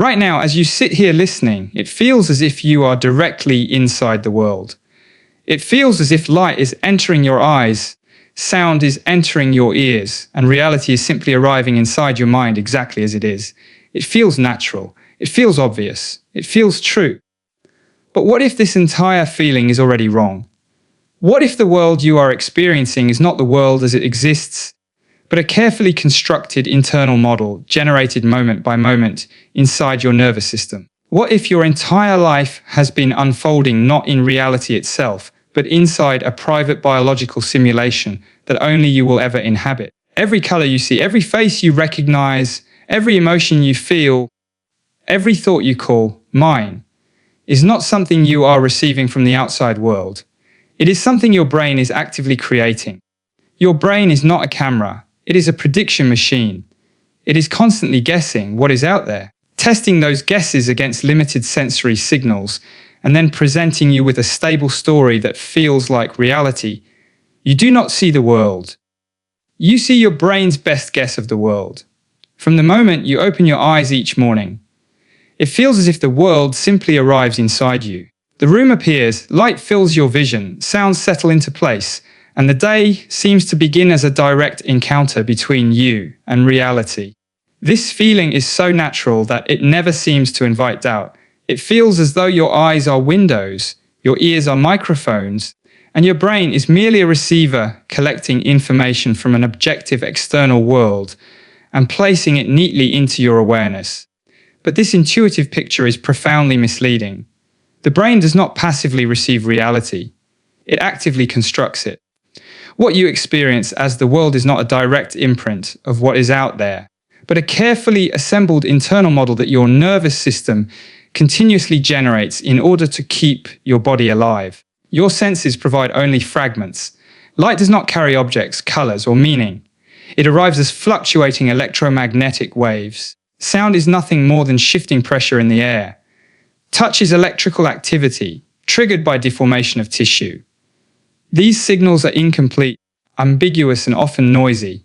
Right now, as you sit here listening, it feels as if you are directly inside the world. It feels as if light is entering your eyes, sound is entering your ears, and reality is simply arriving inside your mind exactly as it is. It feels natural. It feels obvious. It feels true. But what if this entire feeling is already wrong? What if the world you are experiencing is not the world as it exists, but a carefully constructed internal model generated moment by moment inside your nervous system? What if your entire life has been unfolding not in reality itself, but inside a private biological simulation that only you will ever inhabit? Every color you see, every face you recognize, every emotion you feel, every thought you call mine, is not something you are receiving from the outside world. It is something your brain is actively creating. Your brain is not a camera. It is a prediction machine. It is constantly guessing what is out there, testing those guesses against limited sensory signals, and then presenting you with a stable story that feels like reality. You do not see the world. You see your brain's best guess of the world. From the moment you open your eyes each morning, it feels as if the world simply arrives inside you. The room appears, light fills your vision, sounds settle into place, and the day seems to begin as a direct encounter between you and reality. This feeling is so natural that it never seems to invite doubt. It feels as though your eyes are windows, your ears are microphones, and your brain is merely a receiver collecting information from an objective external world and placing it neatly into your awareness. But this intuitive picture is profoundly misleading. The brain does not passively receive reality. It actively constructs it. What you experience as the world is not a direct imprint of what is out there, but a carefully assembled internal model that your nervous system continuously generates in order to keep your body alive. Your senses provide only fragments. Light does not carry objects, colors, or meaning. It arrives as fluctuating electromagnetic waves. Sound is nothing more than shifting pressure in the air. Touch is electrical activity, triggered by deformation of tissue. These signals are incomplete, ambiguous, and often noisy.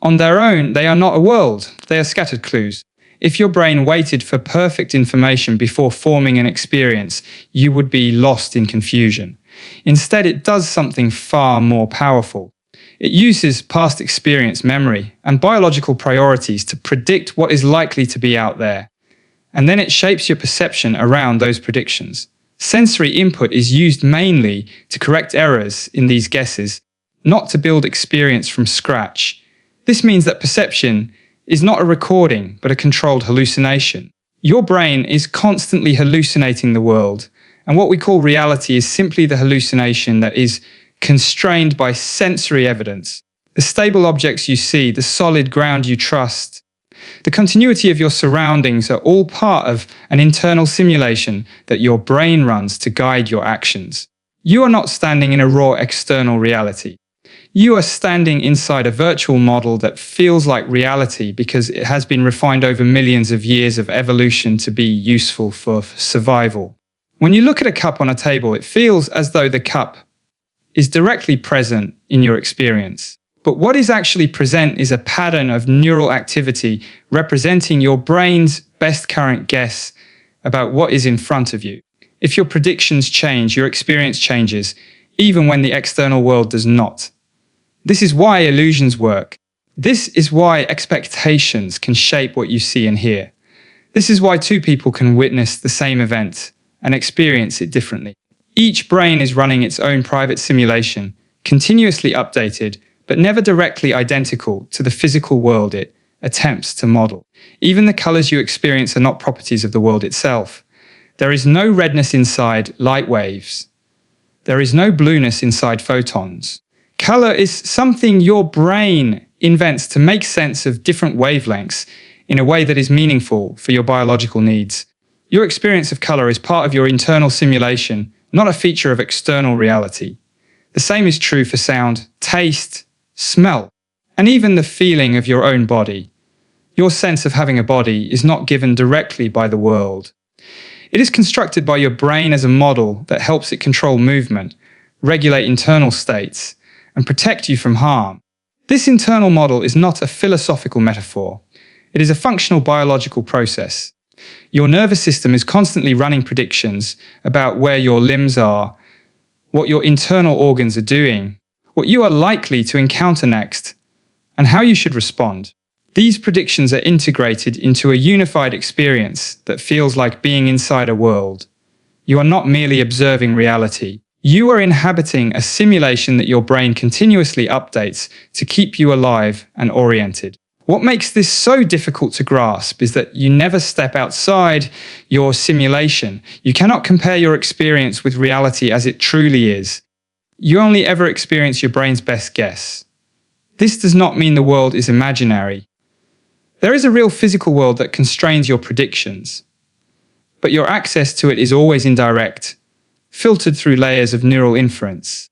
On their own, they are not a world, they are scattered clues. If your brain waited for perfect information before forming an experience, you would be lost in confusion. Instead, it does something far more powerful. It uses past experience, memory, and biological priorities to predict what is likely to be out there. And then it shapes your perception around those predictions. Sensory input is used mainly to correct errors in these guesses, not to build experience from scratch. This means that perception is not a recording, but a controlled hallucination. Your brain is constantly hallucinating the world, and what we call reality is simply the hallucination that is constrained by sensory evidence. The stable objects you see, the solid ground you trust, the continuity of your surroundings are all part of an internal simulation that your brain runs to guide your actions. You are not standing in a raw external reality. You are standing inside a virtual model that feels like reality because it has been refined over millions of years of evolution to be useful for survival. When you look at a cup on a table, it feels as though the cup is directly present in your experience. But what is actually present is a pattern of neural activity representing your brain's best current guess about what is in front of you. If your predictions change, your experience changes, even when the external world does not. This is why illusions work. This is why expectations can shape what you see and hear. This is why two people can witness the same event and experience it differently. Each brain is running its own private simulation, continuously updated, but never directly identical to the physical world it attempts to model. Even the colors you experience are not properties of the world itself. There is no redness inside light waves. There is no blueness inside photons. Color is something your brain invents to make sense of different wavelengths in a way that is meaningful for your biological needs. Your experience of color is part of your internal simulation, not a feature of external reality. The same is true for sound, taste, smell, and even the feeling of your own body. Your sense of having a body is not given directly by the world. It is constructed by your brain as a model that helps it control movement, regulate internal states, and protect you from harm. This internal model is not a philosophical metaphor. It is a functional biological process. Your nervous system is constantly running predictions about where your limbs are, what your internal organs are doing, what you are likely to encounter next, and how you should respond. These predictions are integrated into a unified experience that feels like being inside a world. You are not merely observing reality. You are inhabiting a simulation that your brain continuously updates to keep you alive and oriented. What makes this so difficult to grasp is that you never step outside your simulation. You cannot compare your experience with reality as it truly is. You only ever experience your brain's best guess. This does not mean the world is imaginary. There is a real physical world that constrains your predictions, but your access to it is always indirect, filtered through layers of neural inference.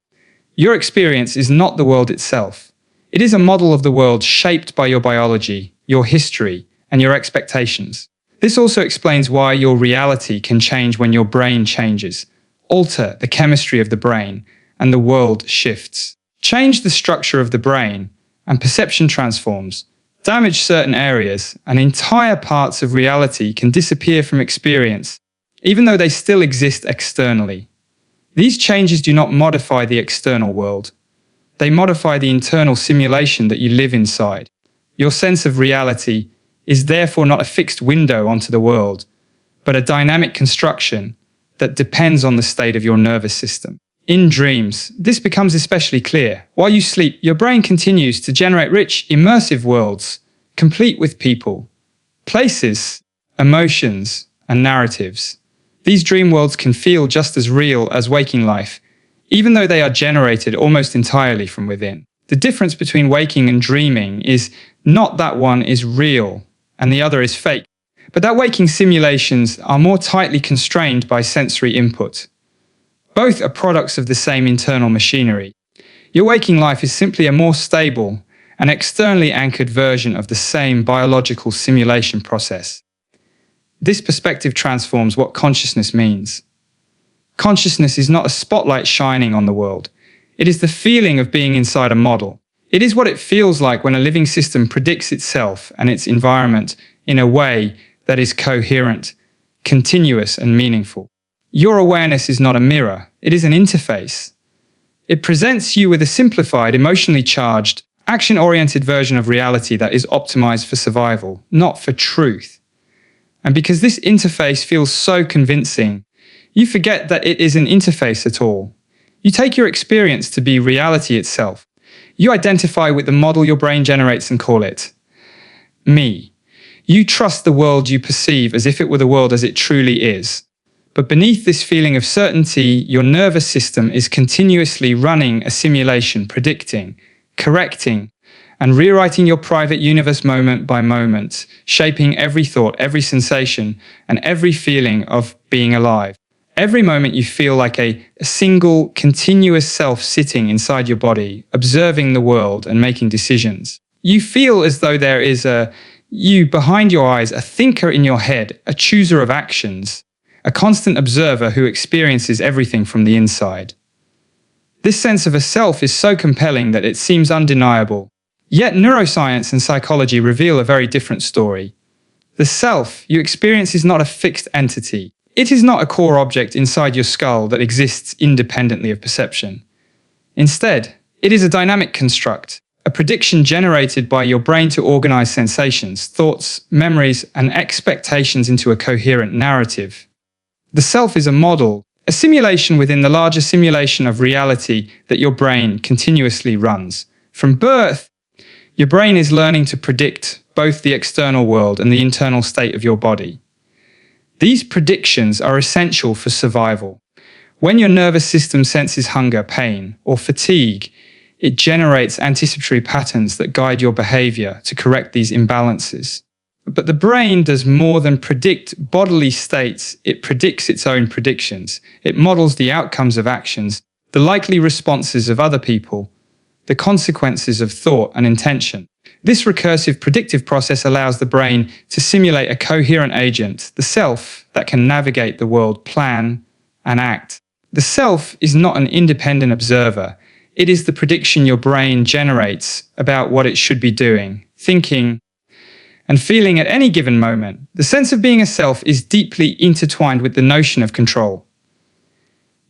Your experience is not the world itself. It is a model of the world shaped by your biology, your history, and your expectations. This also explains why your reality can change when your brain changes, alter the chemistry of the brain, and the world shifts. Change the structure of the brain, and perception transforms. Damage certain areas, and entire parts of reality can disappear from experience, even though they still exist externally. These changes do not modify the external world. They modify the internal simulation that you live inside. Your sense of reality is therefore not a fixed window onto the world, but a dynamic construction that depends on the state of your nervous system. In dreams, this becomes especially clear. While you sleep, your brain continues to generate rich, immersive worlds, complete with people, places, emotions, and narratives. These dream worlds can feel just as real as waking life, even though they are generated almost entirely from within. The difference between waking and dreaming is not that one is real and the other is fake, but that waking simulations are more tightly constrained by sensory input. Both are products of the same internal machinery. Your waking life is simply a more stable and externally anchored version of the same biological simulation process. This perspective transforms what consciousness means. Consciousness is not a spotlight shining on the world. It is the feeling of being inside a model. It is what it feels like when a living system predicts itself and its environment in a way that is coherent, continuous, and meaningful. Your awareness is not a mirror, it is an interface. It presents you with a simplified, emotionally charged, action-oriented version of reality that is optimized for survival, not for truth. And because this interface feels so convincing, you forget that it is an interface at all. You take your experience to be reality itself. You identify with the model your brain generates and call it me. You trust the world you perceive as if it were the world as it truly is. But beneath this feeling of certainty, your nervous system is continuously running a simulation, predicting, correcting, and rewriting your private universe moment by moment, shaping every thought, every sensation, and every feeling of being alive. Every moment you feel like a single, continuous self sitting inside your body, observing the world and making decisions. You feel as though there is a you behind your eyes, a thinker in your head, a chooser of actions, a constant observer who experiences everything from the inside. This sense of a self is so compelling that it seems undeniable. Yet neuroscience and psychology reveal a very different story. The self you experience is not a fixed entity. It is not a core object inside your skull that exists independently of perception. Instead, it is a dynamic construct, a prediction generated by your brain to organize sensations, thoughts, memories, and expectations into a coherent narrative. The self is a model, a simulation within the larger simulation of reality that your brain continuously runs. From birth, your brain is learning to predict both the external world and the internal state of your body. These predictions are essential for survival. When your nervous system senses hunger, pain, or fatigue, it generates anticipatory patterns that guide your behavior to correct these imbalances. But the brain does more than predict bodily states, it predicts its own predictions. It models the outcomes of actions, the likely responses of other people, the consequences of thought and intention. This recursive predictive process allows the brain to simulate a coherent agent, the self, that can navigate the world, plan, and act. The self is not an independent observer. It is the prediction your brain generates about what it should be doing, thinking, and feeling at any given moment. The sense of being a self is deeply intertwined with the notion of control.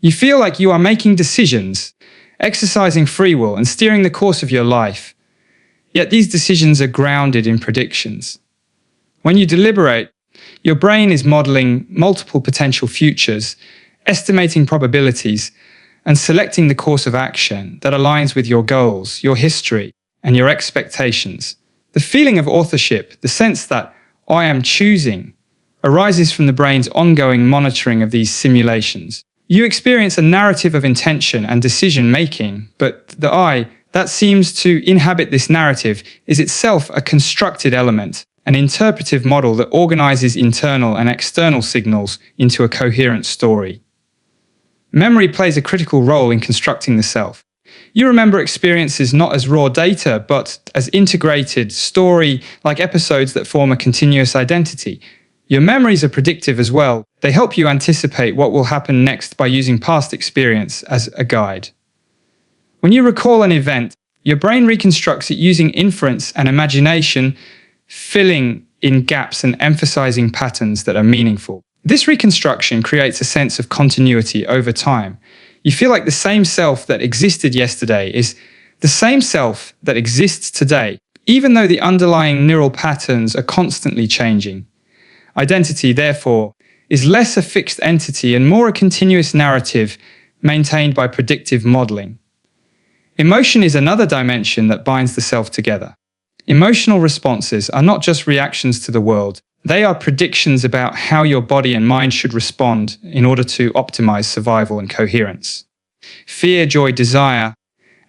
You feel like you are making decisions, exercising free will, and steering the course of your life. Yet these decisions are grounded in predictions. When you deliberate, your brain is modeling multiple potential futures, estimating probabilities, and selecting the course of action that aligns with your goals, your history, and your expectations. The feeling of authorship, the sense that I am choosing, arises from the brain's ongoing monitoring of these simulations. You experience a narrative of intention and decision-making, but the I that seems to inhabit this narrative is itself a constructed element, an interpretive model that organizes internal and external signals into a coherent story. Memory plays a critical role in constructing the self. You remember experiences not as raw data, but as integrated story, like episodes that form a continuous identity. Your memories are predictive as well. They help you anticipate what will happen next by using past experience as a guide. When you recall an event, your brain reconstructs it using inference and imagination, filling in gaps and emphasizing patterns that are meaningful. This reconstruction creates a sense of continuity over time. You feel like the same self that existed yesterday is the same self that exists today, even though the underlying neural patterns are constantly changing. Identity, therefore, is less a fixed entity and more a continuous narrative maintained by predictive modeling. Emotion is another dimension that binds the self together. Emotional responses are not just reactions to the world. They are predictions about how your body and mind should respond in order to optimize survival and coherence. Fear, joy, desire,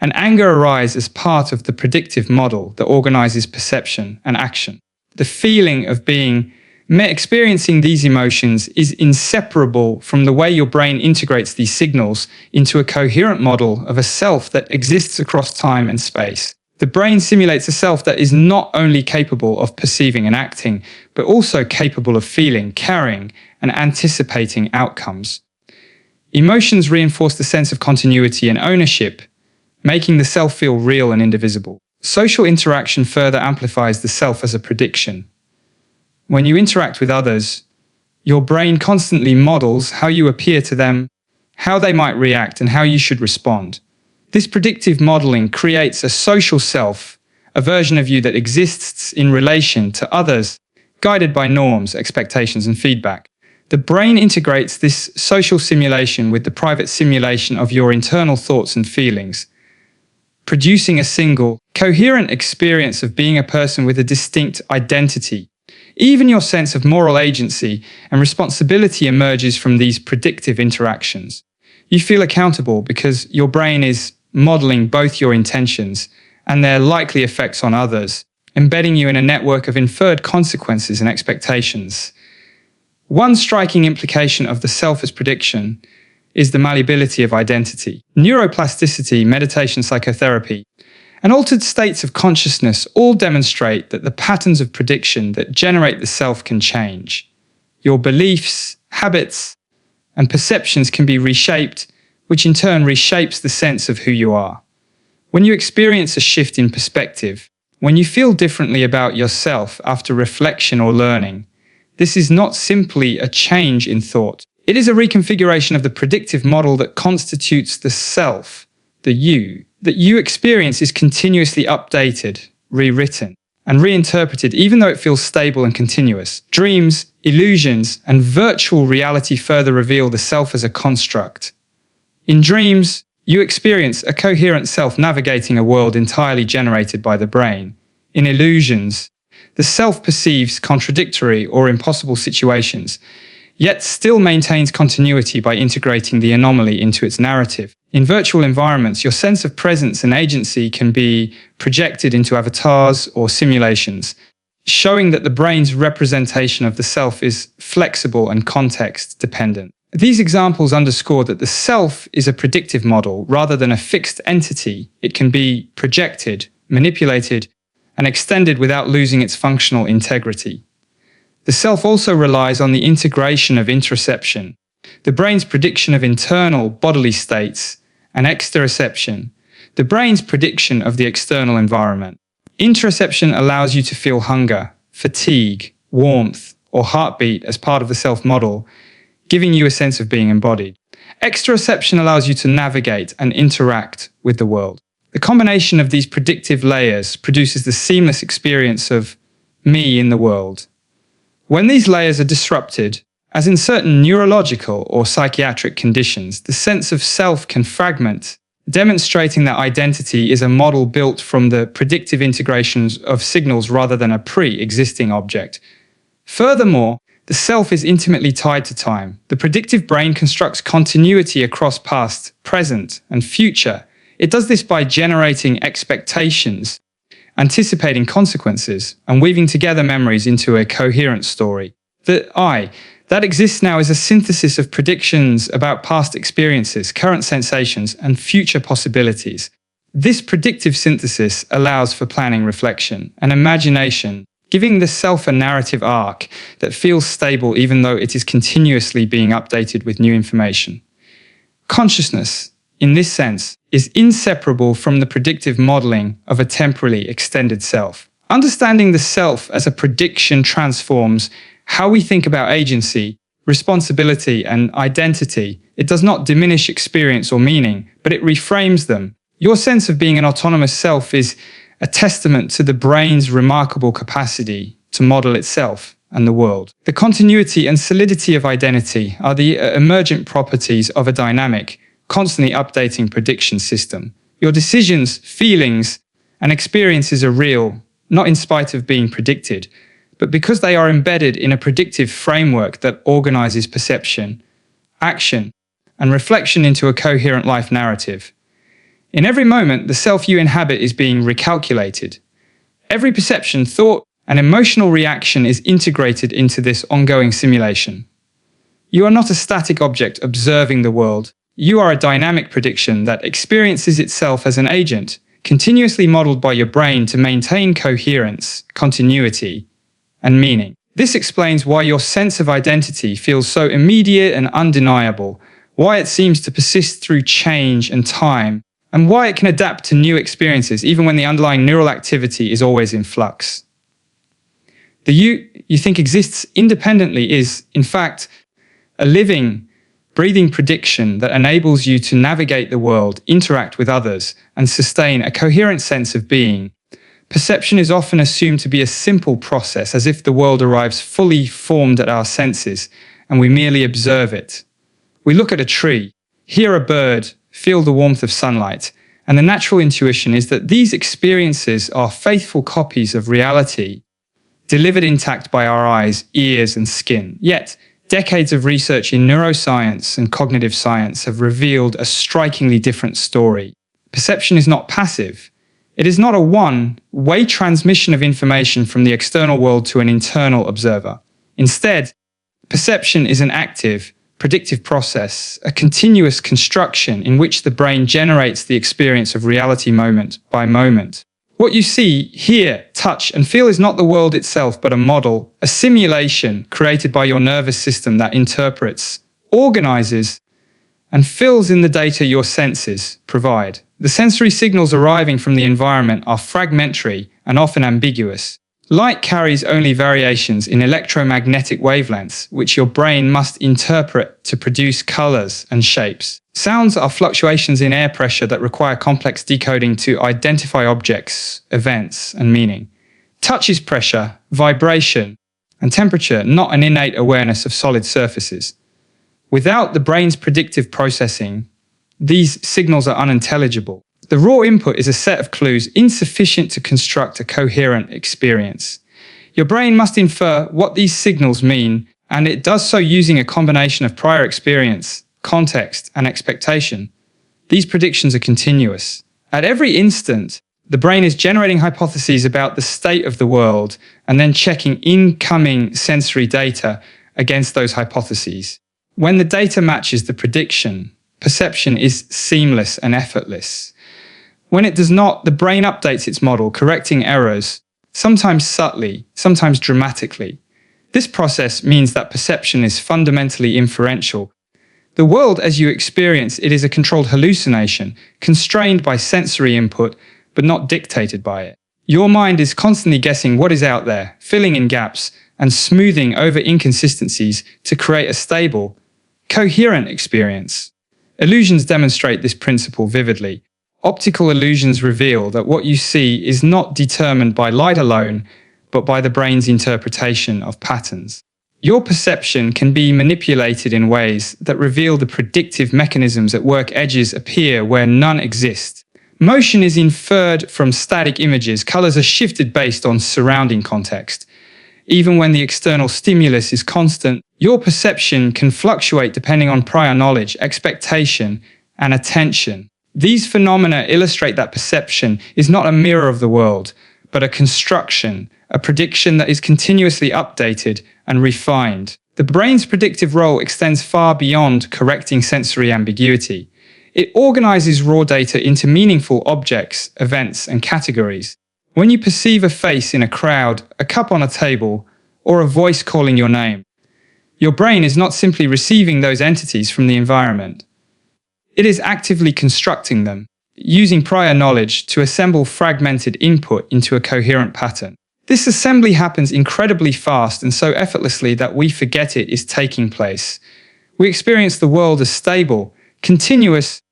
and anger arise as part of the predictive model that organizes perception and action. The feeling of experiencing these emotions is inseparable from the way your brain integrates these signals into a coherent model of a self that exists across time and space. The brain simulates a self that is not only capable of perceiving and acting, but also capable of feeling, carrying, and anticipating outcomes. Emotions reinforce the sense of continuity and ownership, making the self feel real and indivisible. Social interaction further amplifies the self as a prediction. When you interact with others, your brain constantly models how you appear to them, how they might react, and how you should respond. This predictive modeling creates a social self, a version of you that exists in relation to others, guided by norms, expectations, and feedback. The brain integrates this social simulation with the private simulation of your internal thoughts and feelings, producing a single, coherent experience of being a person with a distinct identity. Even your sense of moral agency and responsibility emerges from these predictive interactions. You feel accountable because your brain is modeling both your intentions and their likely effects on others, embedding you in a network of inferred consequences and expectations. One striking implication of the self as prediction is the malleability of identity. Neuroplasticity, meditation, psychotherapy, and altered states of consciousness all demonstrate that the patterns of prediction that generate the self can change. Your beliefs, habits, and perceptions can be reshaped, which in turn reshapes the sense of who you are. When you experience a shift in perspective, when you feel differently about yourself after reflection or learning, this is not simply a change in thought. It is a reconfiguration of the predictive model that constitutes the self, the you. That you experience is continuously updated, rewritten, and reinterpreted even though it feels stable and continuous. Dreams, illusions, and virtual reality further reveal the self as a construct. In dreams, you experience a coherent self navigating a world entirely generated by the brain. In illusions, the self perceives contradictory or impossible situations, yet still maintains continuity by integrating the anomaly into its narrative. In virtual environments, your sense of presence and agency can be projected into avatars or simulations, showing that the brain's representation of the self is flexible and context-dependent. These examples underscore that the self is a predictive model rather than a fixed entity. It can be projected, manipulated, and extended without losing its functional integrity. The self also relies on the integration of interoception, the brain's prediction of internal bodily states, and exteroception, the brain's prediction of the external environment. Interoception allows you to feel hunger, fatigue, warmth, or heartbeat as part of the self model, giving you a sense of being embodied. Exteroception allows you to navigate and interact with the world. The combination of these predictive layers produces the seamless experience of me in the world. When these layers are disrupted, as in certain neurological or psychiatric conditions, the sense of self can fragment, demonstrating that identity is a model built from the predictive integrations of signals rather than a pre-existing object. Furthermore, the self is intimately tied to time. The predictive brain constructs continuity across past, present, and future. It does this by generating expectations, anticipating consequences, and weaving together memories into a coherent story. The I that exists now is a synthesis of predictions about past experiences, current sensations, and future possibilities. This predictive synthesis allows for planning, reflection, and imagination, giving the self a narrative arc that feels stable even though it is continuously being updated with new information. Consciousness, in this sense, is inseparable from the predictive modeling of a temporally extended self. Understanding the self as a prediction transforms how we think about agency, responsibility, and identity. It does not diminish experience or meaning, but it reframes them. Your sense of being an autonomous self is a testament to the brain's remarkable capacity to model itself and the world. The continuity and solidity of identity are the emergent properties of a dynamic, constantly updating prediction system. Your decisions, feelings, and experiences are real, not in spite of being predicted, but because they are embedded in a predictive framework that organizes perception, action, and reflection into a coherent life narrative. In every moment, the self you inhabit is being recalculated. Every perception, thought, and emotional reaction is integrated into this ongoing simulation. You are not a static object observing the world. You are a dynamic prediction that experiences itself as an agent, continuously modeled by your brain to maintain coherence, continuity, and meaning. This explains why your sense of identity feels so immediate and undeniable, why it seems to persist through change and time, and why it can adapt to new experiences even when the underlying neural activity is always in flux. The you think exists independently is, in fact, a living, breathing prediction that enables you to navigate the world, interact with others, and sustain a coherent sense of being. Perception is often assumed to be a simple process, as if the world arrives fully formed at our senses, and we merely observe it. We look at a tree, hear a bird, feel the warmth of sunlight, and the natural intuition is that these experiences are faithful copies of reality, delivered intact by our eyes, ears, and skin. Yet, decades of research in neuroscience and cognitive science have revealed a strikingly different story. Perception is not passive. It is not a one-way transmission of information from the external world to an internal observer. Instead, perception is an active, predictive process, a continuous construction in which the brain generates the experience of reality moment by moment. What you see, hear, touch, and feel is not the world itself, but a model, a simulation created by your nervous system that interprets, organizes, and fills in the data your senses provide. The sensory signals arriving from the environment are fragmentary and often ambiguous. Light carries only variations in electromagnetic wavelengths, which your brain must interpret to produce colors and shapes. Sounds are fluctuations in air pressure that require complex decoding to identify objects, events, and meaning. Touch is pressure, vibration, and temperature, not an innate awareness of solid surfaces. Without the brain's predictive processing, these signals are unintelligible. The raw input is a set of clues insufficient to construct a coherent experience. Your brain must infer what these signals mean, and it does so using a combination of prior experience, context, and expectation. These predictions are continuous. At every instant, the brain is generating hypotheses about the state of the world and then checking incoming sensory data against those hypotheses. When the data matches the prediction, perception is seamless and effortless. When it does not, the brain updates its model, correcting errors, sometimes subtly, sometimes dramatically. This process means that perception is fundamentally inferential. The world as you experience it is a controlled hallucination, constrained by sensory input, but not dictated by it. Your mind is constantly guessing what is out there, filling in gaps, and smoothing over inconsistencies to create a stable, coherent experience. Illusions demonstrate this principle vividly. Optical illusions reveal that what you see is not determined by light alone, but by the brain's interpretation of patterns. Your perception can be manipulated in ways that reveal the predictive mechanisms at work. Edges appear where none exist. Motion is inferred from static images. Colors are shifted based on surrounding context. Even when the external stimulus is constant, your perception can fluctuate depending on prior knowledge, expectation, and attention. These phenomena illustrate that perception is not a mirror of the world, but a construction, a prediction that is continuously updated and refined. The brain's predictive role extends far beyond correcting sensory ambiguity. It organizes raw data into meaningful objects, events, and categories. When you perceive a face in a crowd, a cup on a table, or a voice calling your name, your brain is not simply receiving those entities from the environment. It is actively constructing them, using prior knowledge to assemble fragmented input into a coherent pattern. This assembly happens incredibly fast and so effortlessly that we forget it is taking place. We experience the world as stable, continuous,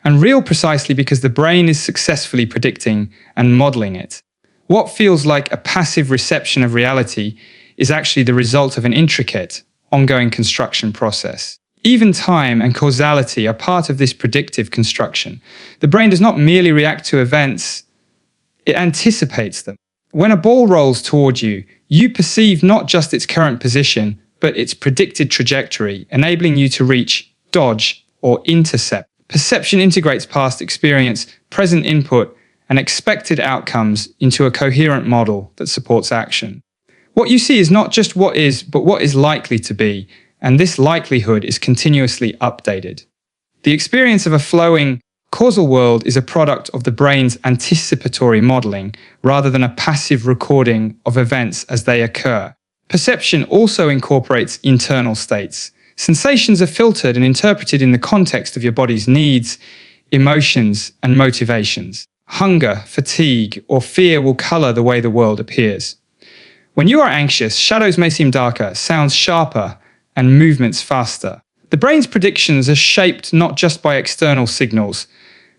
and real precisely because the brain is successfully predicting and modeling it. What feels like a passive reception of reality is actually the result of an intricate, ongoing construction process. Even time and causality are part of this predictive construction. The brain does not merely react to events, it anticipates them. When a ball rolls toward you, you perceive not just its current position, but its predicted trajectory, enabling you to reach, dodge, or intercept. Perception integrates past experience, present input, and expected outcomes into a coherent model that supports action. What you see is not just what is, but what is likely to be, and this likelihood is continuously updated. The experience of a flowing, causal world is a product of the brain's anticipatory modeling, rather than a passive recording of events as they occur. Perception also incorporates internal states. Sensations are filtered and interpreted in the context of your body's needs, emotions, and motivations. Hunger, fatigue, or fear will color the way the world appears. When you are anxious, shadows may seem darker, sounds sharper, and movements faster. The brain's predictions are shaped not just by external signals,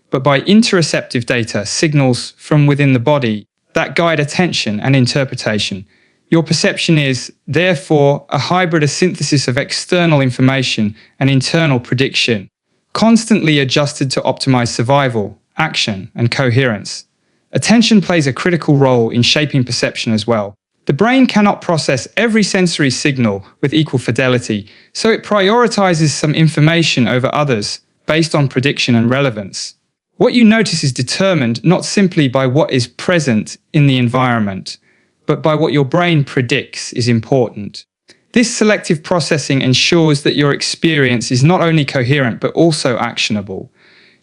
but by interoceptive data, signals from within the body, that guide attention and interpretation. Your perception is, therefore, a hybrid, a synthesis of external information and internal prediction, constantly adjusted to optimize survival, action, and coherence. Attention plays a critical role in shaping perception as well. The brain cannot process every sensory signal with equal fidelity, so it prioritizes some information over others based on prediction and relevance. What you notice is determined not simply by what is present in the environment, but by what your brain predicts is important. This selective processing ensures that your experience is not only coherent but also actionable.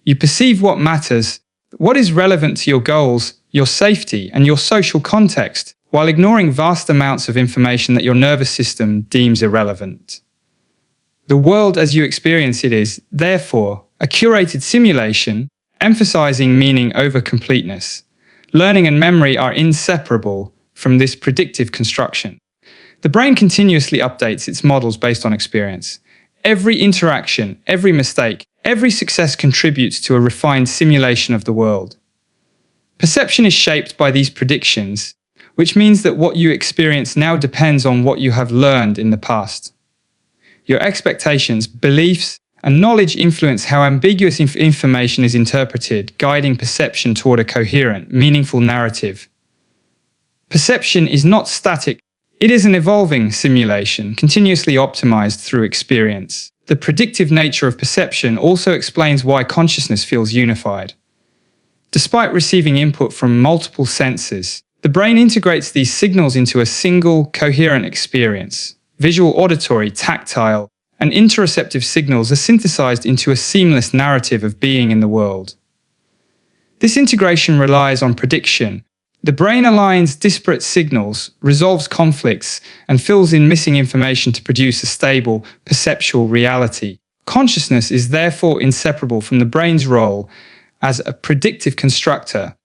You perceive what matters, what is relevant to your goals, your safety, and your social context, while ignoring vast amounts of information that your nervous system deems irrelevant. The world as you experience it is, therefore, a curated simulation, emphasizing meaning over completeness. Learning and memory are inseparable from this predictive construction. The brain continuously updates its models based on experience. Every interaction, every mistake, every success contributes to a refined simulation of the world. Perception is shaped by these predictions, which means that what you experience now depends on what you have learned in the past. Your expectations, beliefs, and knowledge influence how ambiguous information is interpreted, guiding perception toward a coherent, meaningful narrative. Perception is not static. It is an evolving simulation, continuously optimized through experience. The predictive nature of perception also explains why consciousness feels unified. Despite receiving input from multiple senses, the brain integrates these signals into a single, coherent experience. Visual, auditory, tactile, and interoceptive signals are synthesized into a seamless narrative of being in the world. This integration relies on prediction. The brain aligns disparate signals, resolves conflicts, and fills in missing information to produce a stable, perceptual reality. Consciousness is therefore inseparable from the brain's role as a predictive constructor,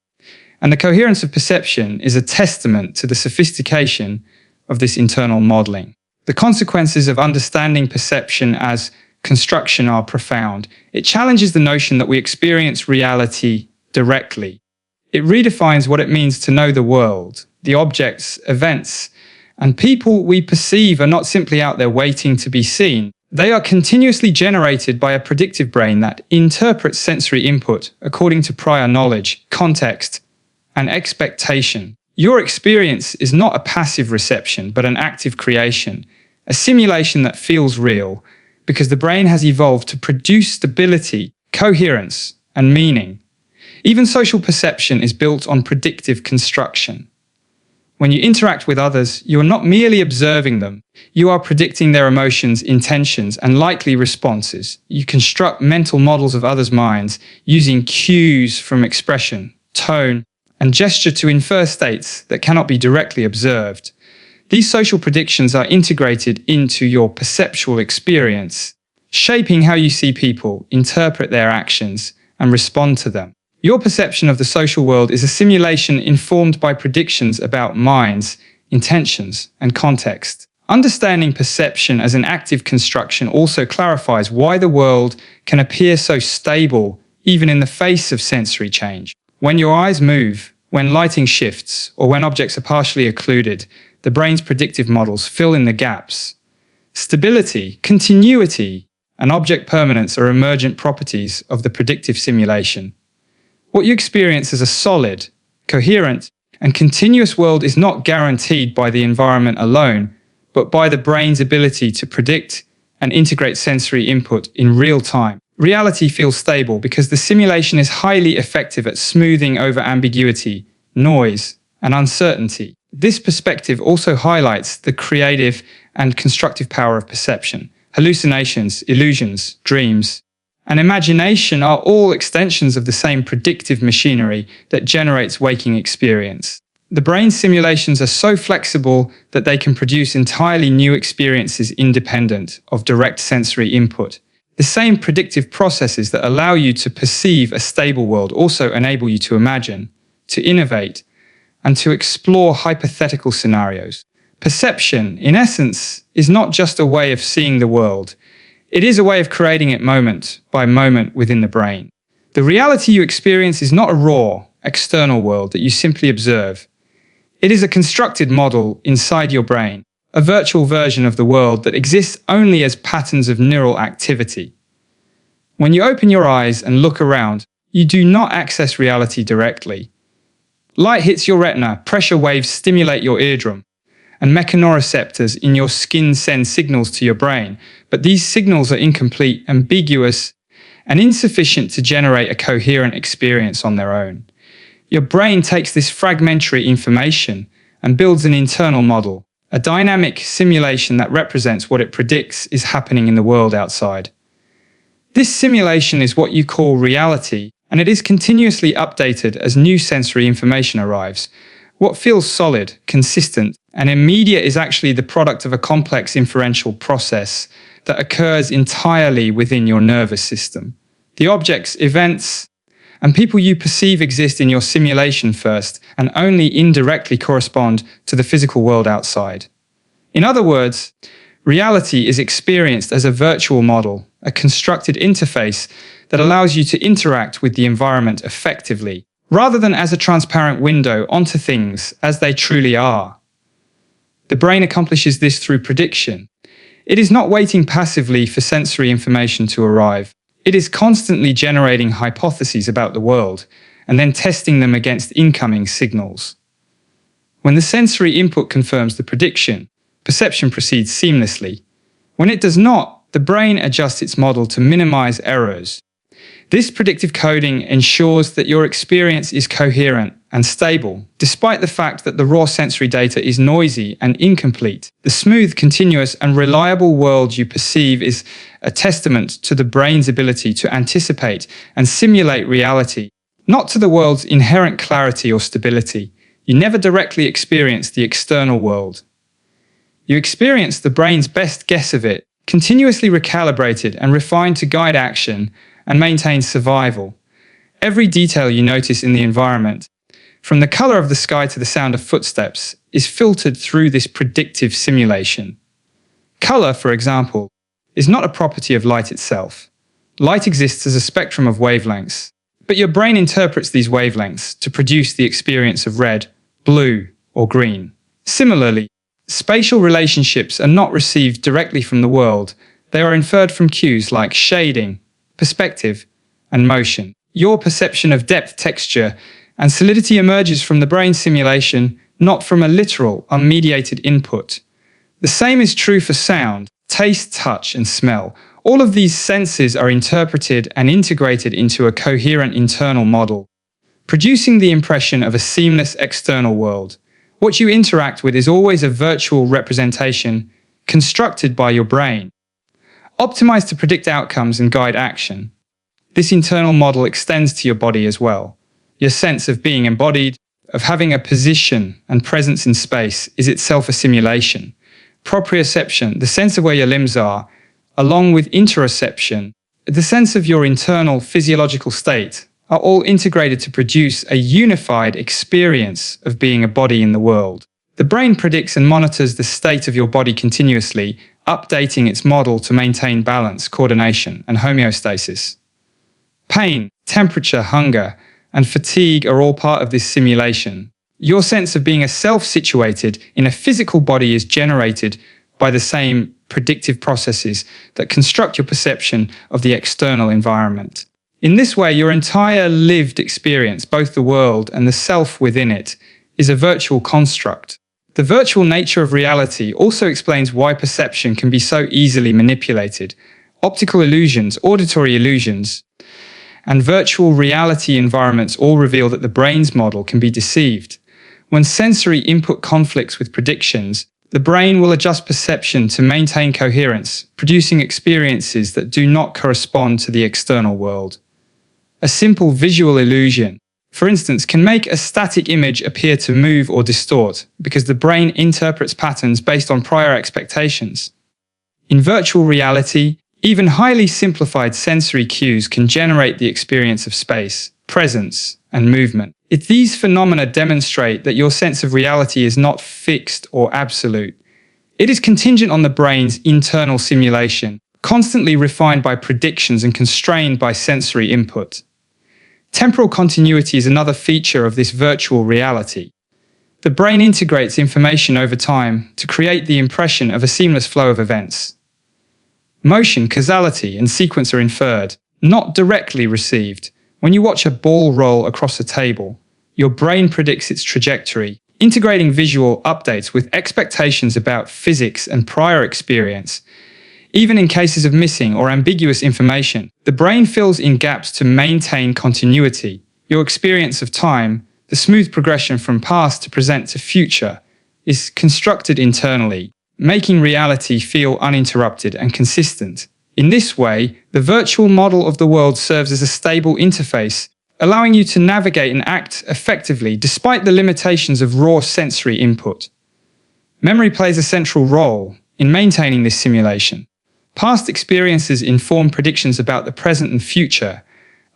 And the coherence of perception is a testament to the sophistication of this internal modeling. The consequences of understanding perception as construction are profound. It challenges the notion that we experience reality directly. It redefines what it means to know the world. The objects, events, and people we perceive are not simply out there waiting to be seen. They are continuously generated by a predictive brain that interprets sensory input according to prior knowledge, context, and expectation. Your experience is not a passive reception, but an active creation, a simulation that feels real, because the brain has evolved to produce stability, coherence, and meaning. Even social perception is built on predictive construction. When you interact with others, you are not merely observing them. You are predicting their emotions, intentions, and likely responses. You construct mental models of others' minds using cues from expression, tone, and gesture to infer states that cannot be directly observed. These social predictions are integrated into your perceptual experience, shaping how you see people, interpret their actions, and respond to them. Your perception of the social world is a simulation informed by predictions about minds, intentions, and context. Understanding perception as an active construction also clarifies why the world can appear so stable even in the face of sensory change. When your eyes move, when lighting shifts, or when objects are partially occluded, the brain's predictive models fill in the gaps. Stability, continuity, and object permanence are emergent properties of the predictive simulation. What you experience as a solid, coherent, and continuous world is not guaranteed by the environment alone, but by the brain's ability to predict and integrate sensory input in real time. Reality feels stable because the simulation is highly effective at smoothing over ambiguity, noise, and uncertainty. This perspective also highlights the creative and constructive power of perception. Hallucinations, illusions, dreams, and imagination are all extensions of the same predictive machinery that generates waking experience. The brain's simulations are so flexible that they can produce entirely new experiences independent of direct sensory input. The same predictive processes that allow you to perceive a stable world also enable you to imagine, to innovate, and to explore hypothetical scenarios. Perception, in essence, is not just a way of seeing the world. It is a way of creating it moment by moment within the brain. The reality you experience is not a raw, external world that you simply observe. It is a constructed model inside your brain, a virtual version of the world that exists only as patterns of neural activity. When you open your eyes and look around, you do not access reality directly. Light hits your retina, pressure waves stimulate your eardrum, and mechanoreceptors in your skin send signals to your brain, but these signals are incomplete, ambiguous, and insufficient to generate a coherent experience on their own. Your brain takes this fragmentary information and builds an internal model, a dynamic simulation that represents what it predicts is happening in the world outside. This simulation is what you call reality, and it is continuously updated as new sensory information arrives. What feels solid, consistent, and immediate is actually the product of a complex inferential process that occurs entirely within your nervous system. The objects, events, and people you perceive exist in your simulation first and only indirectly correspond to the physical world outside. In other words, reality is experienced as a virtual model, a constructed interface that allows you to interact with the environment effectively, rather than as a transparent window onto things as they truly are. The brain accomplishes this through prediction. It is not waiting passively for sensory information to arrive. It is constantly generating hypotheses about the world and then testing them against incoming signals. When the sensory input confirms the prediction, perception proceeds seamlessly. When it does not, the brain adjusts its model to minimize errors. This predictive coding ensures that your experience is coherent and stable, despite the fact that the raw sensory data is noisy and incomplete. The smooth, continuous, and reliable world you perceive is a testament to the brain's ability to anticipate and simulate reality, not to the world's inherent clarity or stability. You never directly experience the external world. You experience the brain's best guess of it, continuously recalibrated and refined to guide action and maintain survival. Every detail you notice in the environment, from the color of the sky to the sound of footsteps, is filtered through this predictive simulation. Color, for example, is not a property of light itself. Light exists as a spectrum of wavelengths, but your brain interprets these wavelengths to produce the experience of red, blue, or green. Similarly, spatial relationships are not received directly from the world. They are inferred from cues like shading, perspective, and motion. Your perception of depth, texture, and solidity emerges from the brain simulation, not from a literal, unmediated input. The same is true for sound, taste, touch, and smell. All of these senses are interpreted and integrated into a coherent internal model, producing the impression of a seamless external world. What you interact with is always a virtual representation constructed by your brain, optimized to predict outcomes and guide action. This internal model extends to your body as well. Your sense of being embodied, of having a position and presence in space, is itself a simulation. Proprioception, the sense of where your limbs are, along with interoception, the sense of your internal physiological state, are all integrated to produce a unified experience of being a body in the world. The brain predicts and monitors the state of your body continuously, updating its model to maintain balance, coordination, and homeostasis. Pain, temperature, hunger, and fatigue are all part of this simulation. Your sense of being a self situated in a physical body is generated by the same predictive processes that construct your perception of the external environment. In this way, your entire lived experience, both the world and the self within it, is a virtual construct. The virtual nature of reality also explains why perception can be so easily manipulated. Optical illusions, auditory illusions, and virtual reality environments all reveal that the brain's model can be deceived. When sensory input conflicts with predictions, the brain will adjust perception to maintain coherence, producing experiences that do not correspond to the external world. A simple visual illusion, for instance, can make a static image appear to move or distort because the brain interprets patterns based on prior expectations. In virtual reality, even highly simplified sensory cues can generate the experience of space, presence, and movement. These phenomena demonstrate that your sense of reality is not fixed or absolute. It is contingent on the brain's internal simulation, constantly refined by predictions and constrained by sensory input. Temporal continuity is another feature of this virtual reality. The brain integrates information over time to create the impression of a seamless flow of events. Motion, causality, and sequence are inferred, not directly received. When you watch a ball roll across a table, your brain predicts its trajectory, integrating visual updates with expectations about physics and prior experience. Even in cases of missing or ambiguous information, the brain fills in gaps to maintain continuity. Your experience of time, the smooth progression from past to present to future, is constructed internally, making reality feel uninterrupted and consistent. In this way, the virtual model of the world serves as a stable interface, allowing you to navigate and act effectively despite the limitations of raw sensory input. Memory plays a central role in maintaining this simulation. Past experiences inform predictions about the present and future,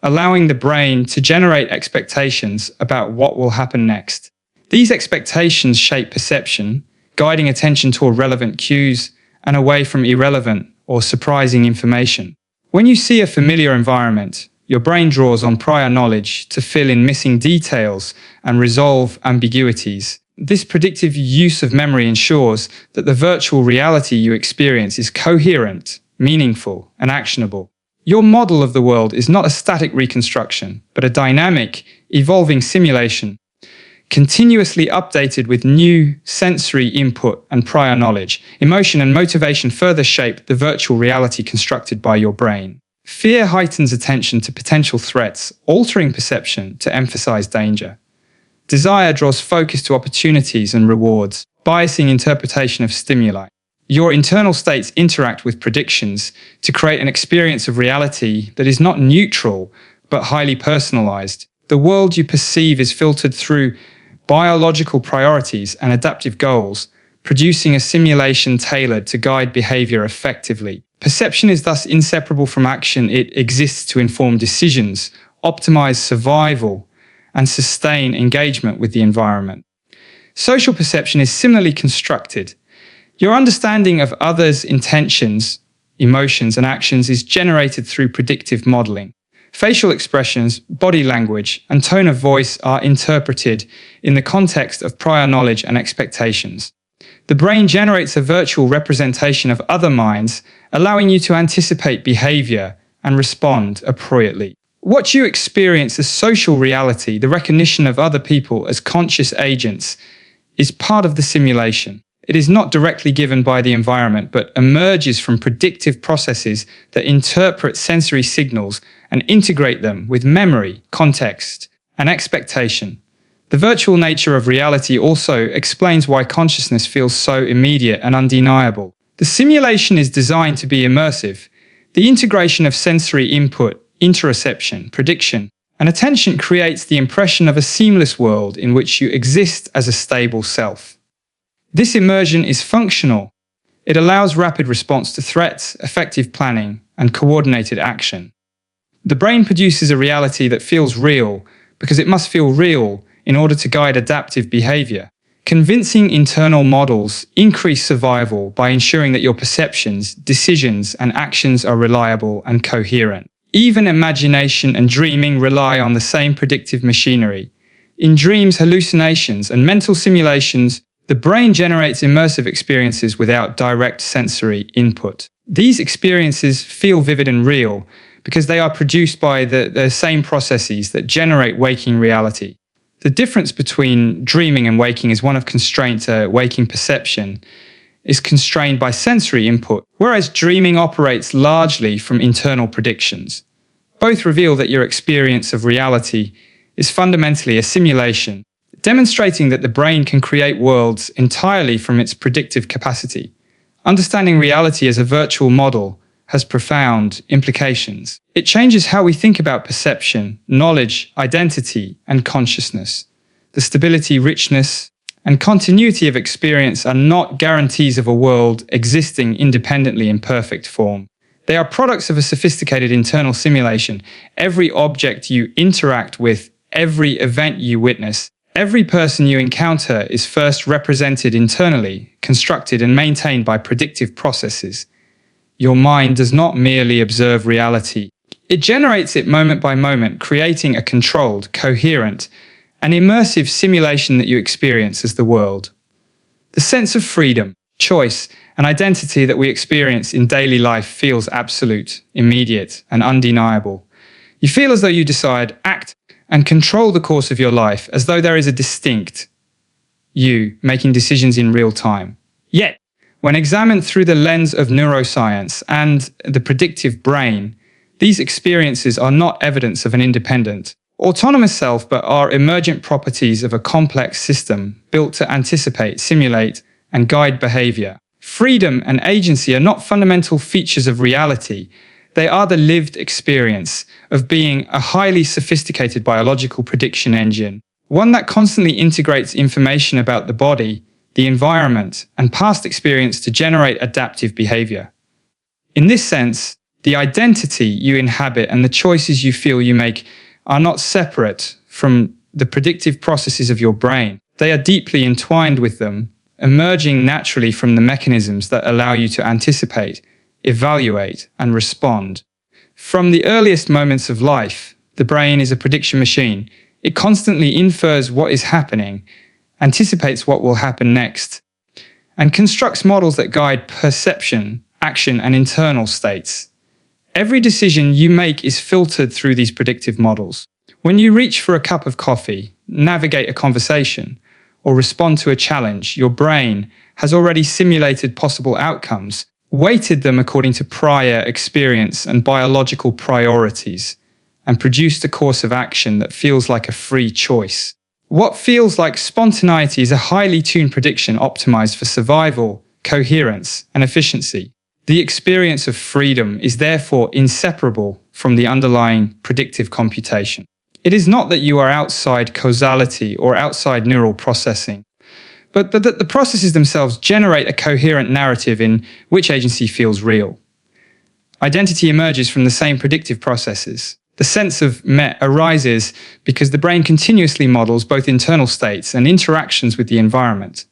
allowing the brain to generate expectations about what will happen next. These expectations shape perception, guiding attention toward relevant cues and away from irrelevant or surprising information. When you see a familiar environment, your brain draws on prior knowledge to fill in missing details and resolve ambiguities. This predictive use of memory ensures that the virtual reality you experience is coherent, meaningful, and actionable. Your model of the world is not a static reconstruction, but a dynamic, evolving simulation, continuously updated with new sensory input and prior knowledge. Emotion and motivation further shape the virtual reality constructed by your brain. Fear heightens attention to potential threats, altering perception to emphasize danger. Desire draws focus to opportunities and rewards, biasing interpretation of stimuli. Your internal states interact with predictions to create an experience of reality that is not neutral, but highly personalized. The world you perceive is filtered through biological priorities and adaptive goals, producing a simulation tailored to guide behavior effectively. Perception is thus inseparable from action. It exists to inform decisions, optimize survival, and sustain engagement with the environment. Social perception is similarly constructed. Your understanding of others' intentions, emotions, and actions is generated through predictive modeling. Facial expressions, body language, and tone of voice are interpreted in the context of prior knowledge and expectations. The brain generates a virtual representation of other minds, allowing you to anticipate behavior and respond appropriately. What you experience as social reality, the recognition of other people as conscious agents, is part of the simulation. It is not directly given by the environment, but emerges from predictive processes that interpret sensory signals and integrate them with memory, context, and expectation. The virtual nature of reality also explains why consciousness feels so immediate and undeniable. The simulation is designed to be immersive. The integration of sensory input, interoception, prediction, and attention creates the impression of a seamless world in which you exist as a stable self. This immersion is functional. It allows rapid response to threats, effective planning, and coordinated action. The brain produces a reality that feels real because it must feel real in order to guide adaptive behavior. Convincing internal models increase survival by ensuring that your perceptions, decisions, and actions are reliable and coherent. Even imagination and dreaming rely on the same predictive machinery. In dreams, hallucinations, and mental simulations, the brain generates immersive experiences without direct sensory input. These experiences feel vivid and real because they are produced by the same processes that generate waking reality. The difference between dreaming and waking is one of constraint. Waking perception is constrained by sensory input, whereas dreaming operates largely from internal predictions. Both reveal that your experience of reality is fundamentally a simulation, demonstrating that the brain can create worlds entirely from its predictive capacity. Understanding reality as a virtual model has profound implications. It changes how we think about perception, knowledge, identity, and consciousness. The stability, richness, and continuity of experience are not guarantees of a world existing independently in perfect form. They are products of a sophisticated internal simulation. Every object you interact with, every event you witness, every person you encounter is first represented internally, constructed and maintained by predictive processes. Your mind does not merely observe reality. It generates it moment by moment, creating a controlled, coherent, and immersive simulation that you experience as the world. The sense of freedom, choice, and identity that we experience in daily life feels absolute, immediate, and undeniable. You feel as though you decide, act, and control the course of your life, as though there is a distinct you making decisions in real time. Yet, when examined through the lens of neuroscience and the predictive brain, these experiences are not evidence of an independent, autonomous self, but are emergent properties of a complex system built to anticipate, simulate, and guide behavior. Freedom and agency are not fundamental features of reality. They are the lived experience of being a highly sophisticated biological prediction engine, one that constantly integrates information about the body, the environment, and past experience to generate adaptive behavior. In this sense, the identity you inhabit and the choices you feel you make are not separate from the predictive processes of your brain. They are deeply entwined with them, emerging naturally from the mechanisms that allow you to anticipate, evaluate, and respond. From the earliest moments of life, the brain is a prediction machine. It constantly infers what is happening, anticipates what will happen next, and constructs models that guide perception, action, and internal states. Every decision you make is filtered through these predictive models. When you reach for a cup of coffee, navigate a conversation, or respond to a challenge, your brain has already simulated possible outcomes, weighted them according to prior experience and biological priorities, and produced a course of action that feels like a free choice. What feels like spontaneity is a highly tuned prediction optimized for survival, coherence, and efficiency. The experience of freedom is therefore inseparable from the underlying predictive computation. It is not that you are outside causality or outside neural processing, but that the processes themselves generate a coherent narrative in which agency feels real. Identity emerges from the same predictive processes. The sense of met arises because the brain continuously models both internal states and interactions with the environment.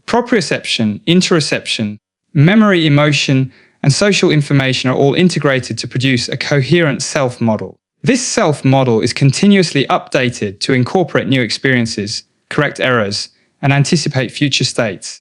Proprioception, interoception, memory, emotion, and social information are all integrated to produce a coherent self model. This self model is continuously updated to incorporate new experiences, correct errors, and anticipate future states.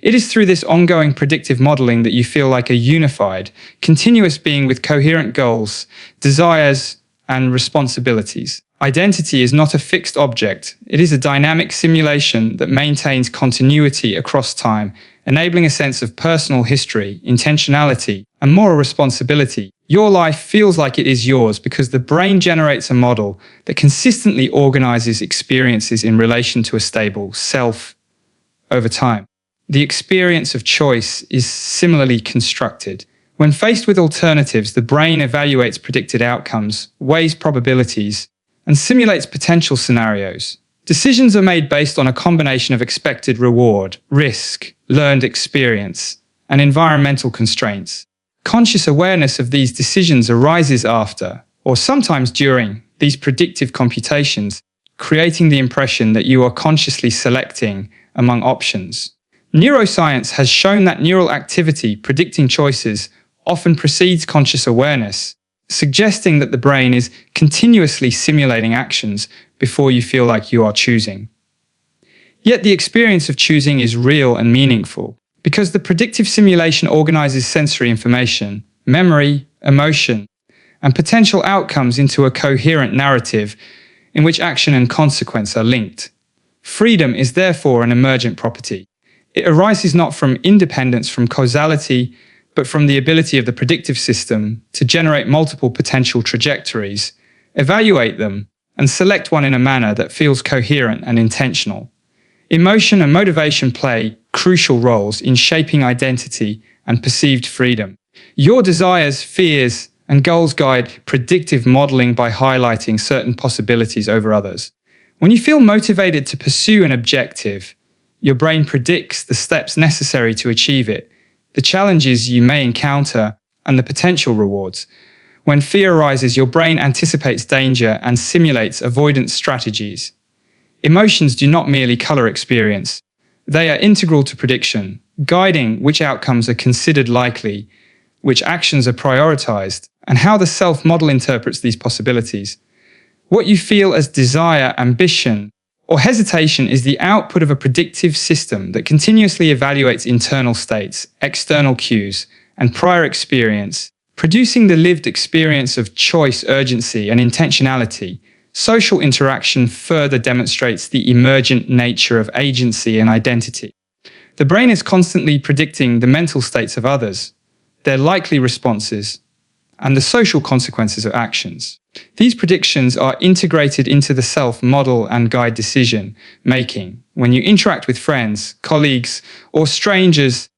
It is through this ongoing predictive modeling that you feel like a unified, continuous being with coherent goals, desires, and responsibilities. Identity is not a fixed object. It is a dynamic simulation that maintains continuity across time, enabling a sense of personal history, intentionality, and moral responsibility. Your life feels like it is yours because the brain generates a model that consistently organizes experiences in relation to a stable self over time. The experience of choice is similarly constructed. When faced with alternatives, the brain evaluates predicted outcomes, weighs probabilities, and simulates potential scenarios. Decisions are made based on a combination of expected reward, risk, learned experience, and environmental constraints. Conscious awareness of these decisions arises after, or sometimes during, these predictive computations, creating the impression that you are consciously selecting among options. Neuroscience has shown that neural activity predicting choices often precedes conscious awareness, suggesting that the brain is continuously simulating actions before you feel like you are choosing. Yet the experience of choosing is real and meaningful, because the predictive simulation organizes sensory information, memory, emotion, and potential outcomes into a coherent narrative in which action and consequence are linked. Freedom is therefore an emergent property. It arises not from independence from causality, but from the ability of the predictive system to generate multiple potential trajectories, evaluate them, and select one in a manner that feels coherent and intentional. Emotion and motivation play crucial roles in shaping identity and perceived freedom. Your desires, fears, and goals guide predictive modeling by highlighting certain possibilities over others. When you feel motivated to pursue an objective, your brain predicts the steps necessary to achieve it, the challenges you may encounter, and the potential rewards. When fear arises, your brain anticipates danger and simulates avoidance strategies. Emotions do not merely color experience. They are integral to prediction, guiding which outcomes are considered likely, which actions are prioritized, and how the self-model interprets these possibilities. What you feel as desire, ambition, or hesitation is the output of a predictive system that continuously evaluates internal states, external cues, and prior experience, producing the lived experience of choice, urgency, and intentionality. Social interaction further demonstrates the emergent nature of agency and identity. The brain is constantly predicting the mental states of others, their likely responses, and the social consequences of actions. These predictions are integrated into the self-model and guide decision-making. When you interact with friends, colleagues, or strangers,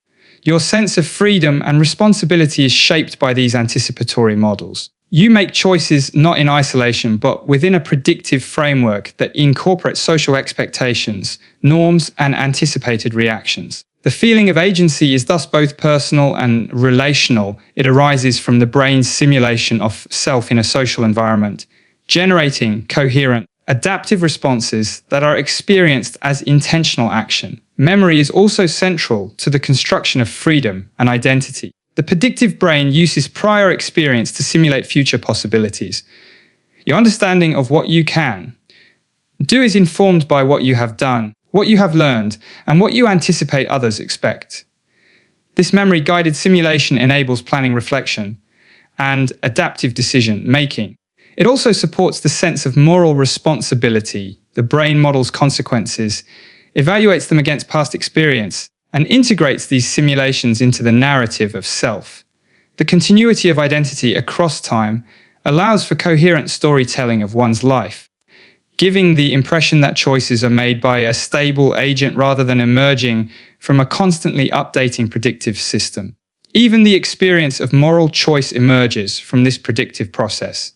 your sense of freedom and responsibility is shaped by these anticipatory models. You make choices not in isolation, but within a predictive framework that incorporates social expectations, norms, and anticipated reactions. The feeling of agency is thus both personal and relational. It arises from the brain's simulation of self in a social environment, generating coherent, adaptive responses that are experienced as intentional action. Memory is also central to the construction of freedom and identity. The predictive brain uses prior experience to simulate future possibilities. Your understanding of what you can do is informed by what you have done, what you have learned, and what you anticipate others expect. This memory-guided simulation enables planning, reflection, and adaptive decision-making. It also supports the sense of moral responsibility. The brain models consequences, evaluates them against past experience, and integrates these simulations into the narrative of self. The continuity of identity across time allows for coherent storytelling of one's life, giving the impression that choices are made by a stable agent rather than emerging from a constantly updating predictive system. Even the experience of moral choice emerges from this predictive process.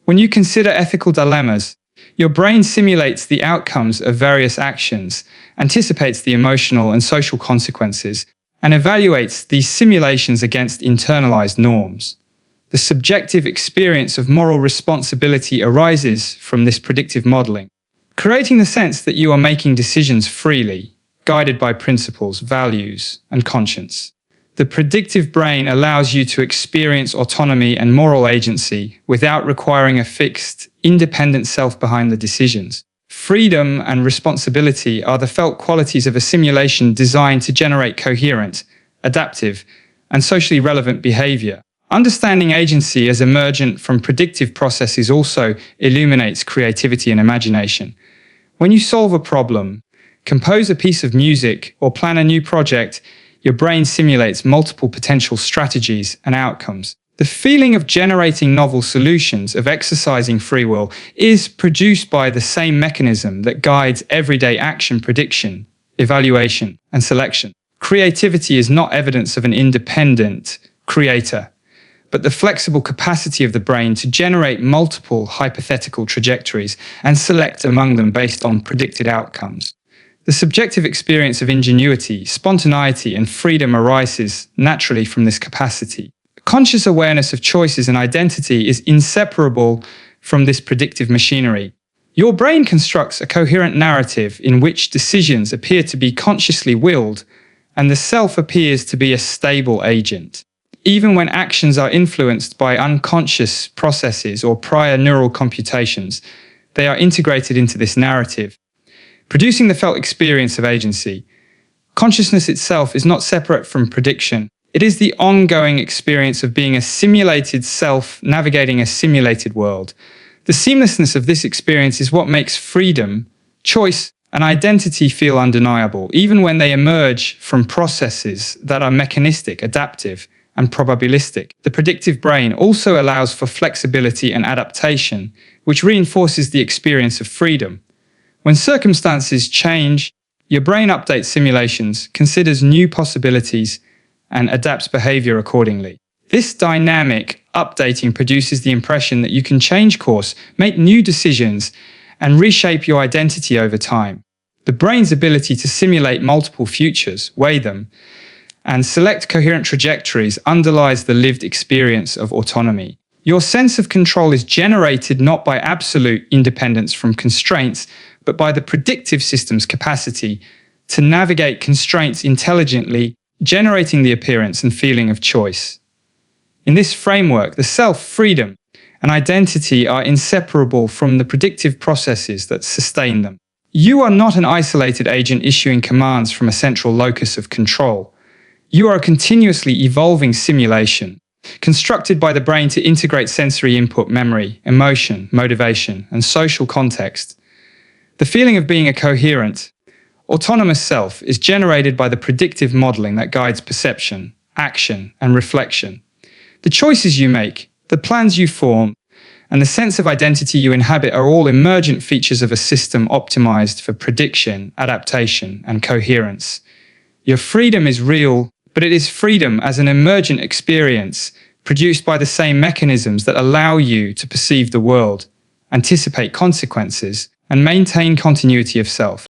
When you consider ethical dilemmas, your brain simulates the outcomes of various actions, anticipates the emotional and social consequences, and evaluates these simulations against internalized norms. The subjective experience of moral responsibility arises from this predictive modeling, creating the sense that you are making decisions freely, guided by principles, values, and conscience. The predictive brain allows you to experience autonomy and moral agency without requiring a fixed, independent self behind the decisions. Freedom and responsibility are the felt qualities of a simulation designed to generate coherent, adaptive, and socially relevant behavior. Understanding agency as emergent from predictive processes also illuminates creativity and imagination. When you solve a problem, compose a piece of music, or plan a new project, your brain simulates multiple potential strategies and outcomes. The feeling of generating novel solutions, of exercising free will, is produced by the same mechanism that guides everyday action prediction, evaluation, and selection. Creativity is not evidence of an independent creator, but the flexible capacity of the brain to generate multiple hypothetical trajectories and select among them based on predicted outcomes. The subjective experience of ingenuity, spontaneity, and freedom arises naturally from this capacity. Conscious awareness of choices and identity is inseparable from this predictive machinery. Your brain constructs a coherent narrative in which decisions appear to be consciously willed, and the self appears to be a stable agent. Even when actions are influenced by unconscious processes or prior neural computations, they are integrated into this narrative, producing the felt experience of agency. Consciousness itself is not separate from prediction. It is the ongoing experience of being a simulated self navigating a simulated world. The seamlessness of this experience is what makes freedom, choice, and identity feel undeniable, even when they emerge from processes that are mechanistic, adaptive, and probabilistic. The predictive brain also allows for flexibility and adaptation, which reinforces the experience of freedom. When circumstances change, your brain updates simulations, considers new possibilities, and adapts behavior accordingly. This dynamic updating produces the impression that you can change course, make new decisions, and reshape your identity over time. The brain's ability to simulate multiple futures, weigh them, and select coherent trajectories underlies the lived experience of autonomy. Your sense of control is generated not by absolute independence from constraints, but by the predictive system's capacity to navigate constraints intelligently, generating the appearance and feeling of choice. In this framework, the self, freedom, and identity are inseparable from the predictive processes that sustain them. You are not an isolated agent issuing commands from a central locus of control. You are a continuously evolving simulation, constructed by the brain to integrate sensory input, memory, emotion, motivation, and social context. The feeling of being a coherent, autonomous self is generated by the predictive modeling that guides perception, action, and reflection. The choices you make, the plans you form, and the sense of identity you inhabit are all emergent features of a system optimized for prediction, adaptation, and coherence. Your freedom is real, but it is freedom as an emergent experience produced by the same mechanisms that allow you to perceive the world, anticipate consequences, and maintain continuity of self.